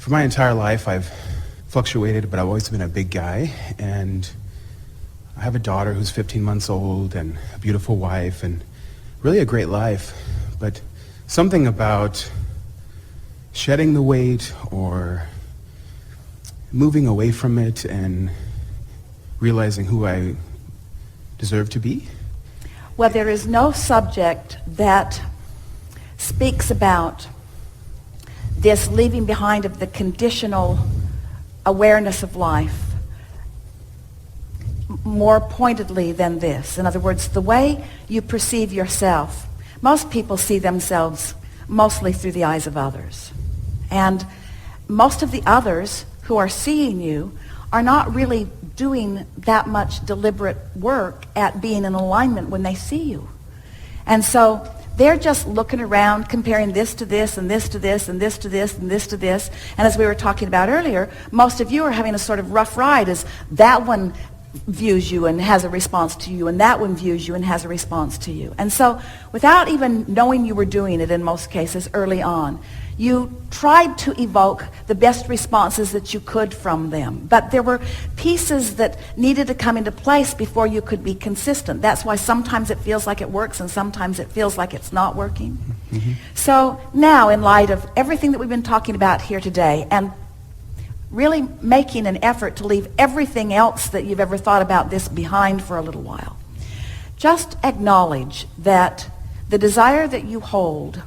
For my entire life, I've fluctuated, but I've always been a big guy, and I have a daughter who's 15 months old and a beautiful wife and really a great life, but something about shedding the weight or moving away from it and realizing who I deserve to be. Well, there is no subject that speaks about this leaving behind of the conditional awareness of life more pointedly than this. In other words, the way you perceive yourself, most people see themselves mostly through the eyes of others. And most of the others who are seeing you are not really doing that much deliberate work at being in alignment when they see you. And so they're just looking around, comparing this to this, and this to this, and this to this, and this to this. And as we were talking about earlier, most of you are having a sort of rough ride as that one views you and has a response to you, and that one views you and has a response to you. And so without even knowing you were doing it in most cases early on, you tried to evoke the best responses that you could from them. But there were pieces that needed to come into place before you could be consistent. That's why sometimes it feels like it works and sometimes it feels like it's not working. Mm-hmm. So now, in light of everything that we've been talking about here today, and really making an effort to leave everything else that you've ever thought about this behind for a little while, just acknowledge that the desire that you hold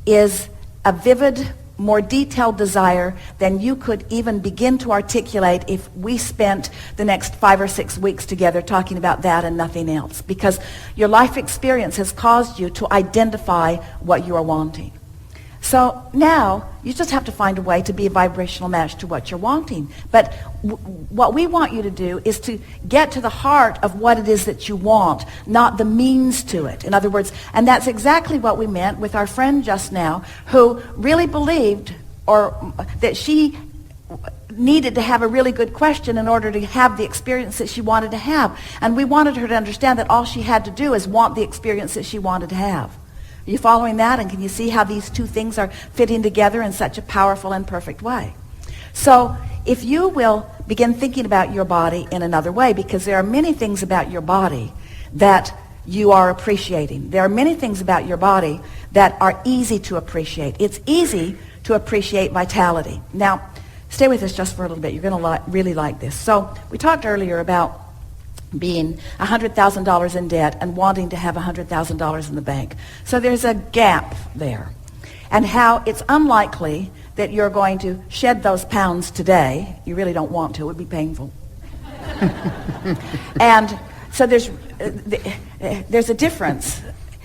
is a vivid, more detailed desire than you could even begin to articulate if we spent the next 5 or 6 weeks together talking about that and nothing else, because your life experience has caused you to identify what you are wanting. So now you just have to find a way to be a vibrational match to what you're wanting. But what we want you to do is to get to the heart of what it is that you want, not the means to it. In other words, and that's exactly what we meant with our friend just now, who really believed or that she needed to have a really good question in order to have the experience that she wanted to have. And we wanted her to understand that all she had to do is want the experience that she wanted to have. Are you following that? And can you see how these two things are fitting together in such a powerful and perfect way? So if you will begin thinking about your body in another way, because there are many things about your body that you are appreciating. There are many things about your body that are easy to appreciate. It's easy to appreciate vitality. Now, stay with us just for a little bit. You're going to really like this. So we talked earlier about being $100,000 in debt and wanting to have $100,000 in the bank. So there's a gap there. And how it's unlikely that you're going to shed those pounds today. You really don't want to. It would be painful. And so there's a difference.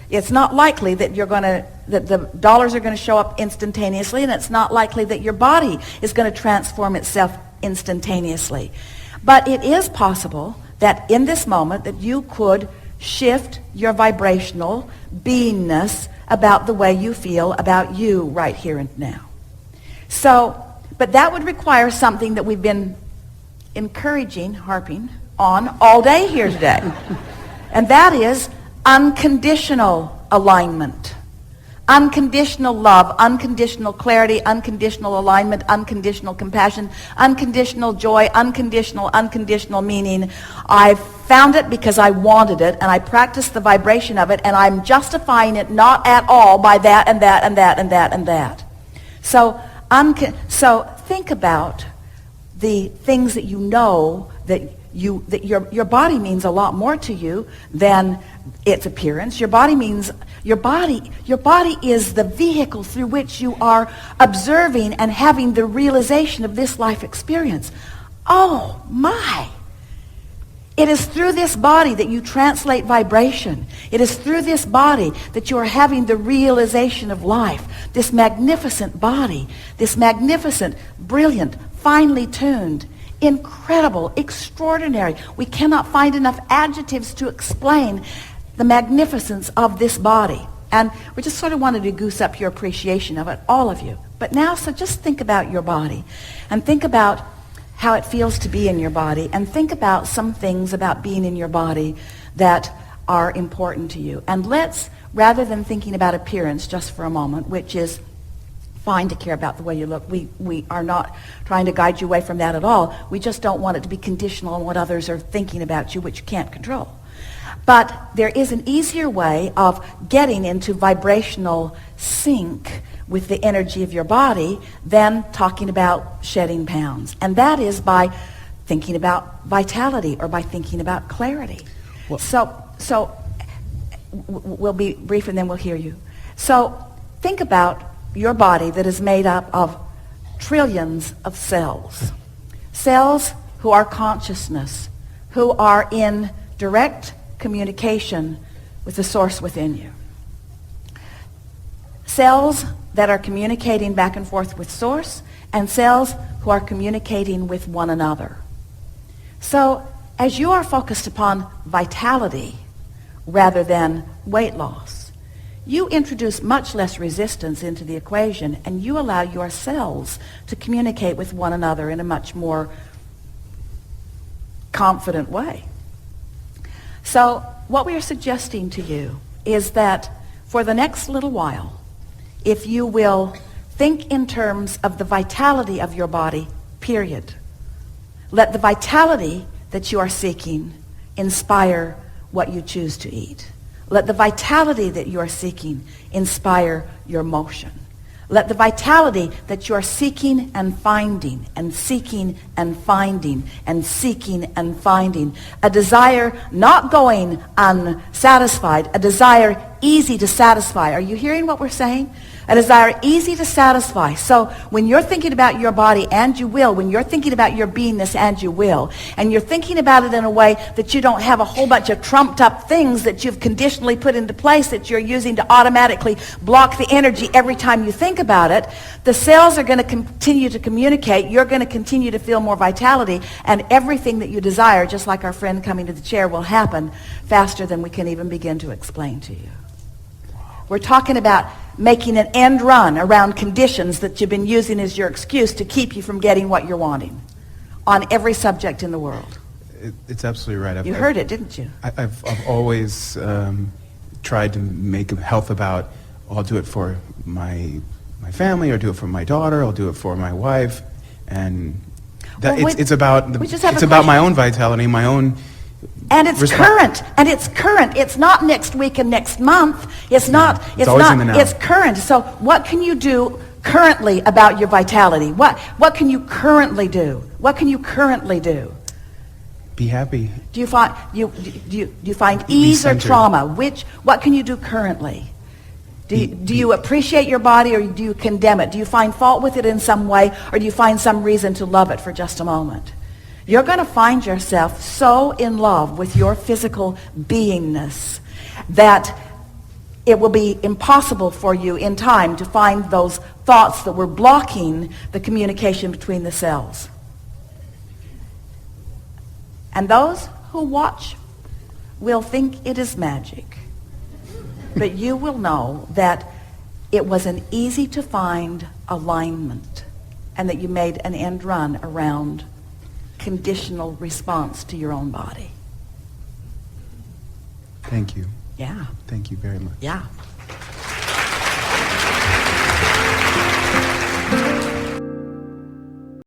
It's not likely that that the dollars are going to show up instantaneously, and it's not likely that your body is going to transform itself instantaneously. But it is possible that in this moment that you could shift your vibrational beingness about the way you feel about you right here and now. So, but that would require something that we've been harping on all day here today. And that is unconditional alignment. Unconditional love, unconditional clarity, unconditional alignment, unconditional compassion, unconditional joy, unconditional meaning. I found it because I wanted it, and I practiced the vibration of it, and I'm justifying it not at all by that and that and that and that and that. So think about the things that you know that your body means a lot more to you than its appearance. Your body is the vehicle through which you are observing and having the realization of this life experience. Oh my! It is through this body that you translate vibration. It is through this body that you are having the realization of life. This magnificent body, this magnificent, brilliant, finely tuned, incredible, extraordinary. We cannot find enough adjectives to explain the magnificence of this body. And we just sort of wanted to goose up your appreciation of it, all of you. But now, so just think about your body and think about how it feels to be in your body, and think about some things about being in your body that are important to you. And let's, rather than thinking about appearance just for a moment, which is fine to care about the way you look. We are not trying to guide you away from that at all. We just don't want it to be conditional on what others are thinking about you, which you can't control. But there is an easier way of getting into vibrational sync with the energy of your body than talking about shedding pounds. And that is by thinking about vitality or by thinking about clarity. Well, So we'll be brief and then we'll hear you. So think about your body that is made up of trillions of cells. Cells who are consciousness, who are in direct communication with the source within you. Cells that are communicating back and forth with source, and cells who are communicating with one another. So as you are focused upon vitality rather than weight loss, you introduce much less resistance into the equation, and you allow your cells to communicate with one another in a much more confident way. So what we are suggesting to you is that for the next little while, if you will think in terms of the vitality of your body, period. Let the vitality that you are seeking inspire what you choose to eat. Let the vitality that you are seeking inspire your motion. Let the vitality that you are seeking and finding and seeking and finding and seeking and finding, a desire not going unsatisfied, a desire easy to satisfy. Are you hearing what we're saying? A desire easy to satisfy. So when you're thinking about your body, and you will, when you're thinking about your beingness, and you will, and you're thinking about it in a way that you don't have a whole bunch of trumped up things that you've conditionally put into place that you're using to automatically block the energy every time you think about it, the cells are going to continue to communicate. You're going to continue to feel more vitality, and everything that you desire, just like our friend coming to the chair, will happen faster than we can even begin to explain to you. We're talking about making an end run around conditions that you've been using as your excuse to keep you from getting what you're wanting on every subject in the world. It's absolutely right. You heard it, didn't you? I've always tried to make health about, I'll do it for my family, or do it for my daughter, I'll do it for my wife, and that Well, it's about it's about my own vitality, my own. And it's current. And it's current. It's not next week and next month. It's not. It's always not. in the now. It's current. So what can you do currently about your vitality? What can you currently do? What can you currently do? Be happy. Do you find do you find Be ease or centered. trauma? What can you do currently? Do you appreciate your body, or do you condemn it? Do you find fault with it in some way, or do you find some reason to love it for just a moment? You're going to find yourself so in love with your physical beingness that it will be impossible for you in time to find those thoughts that were blocking the communication between the cells. And those who watch will think it is magic. But you will know that it was an easy to find alignment, and that you made an end run around conditional response to your own body. Thank you. Yeah. Thank you very much. Yeah.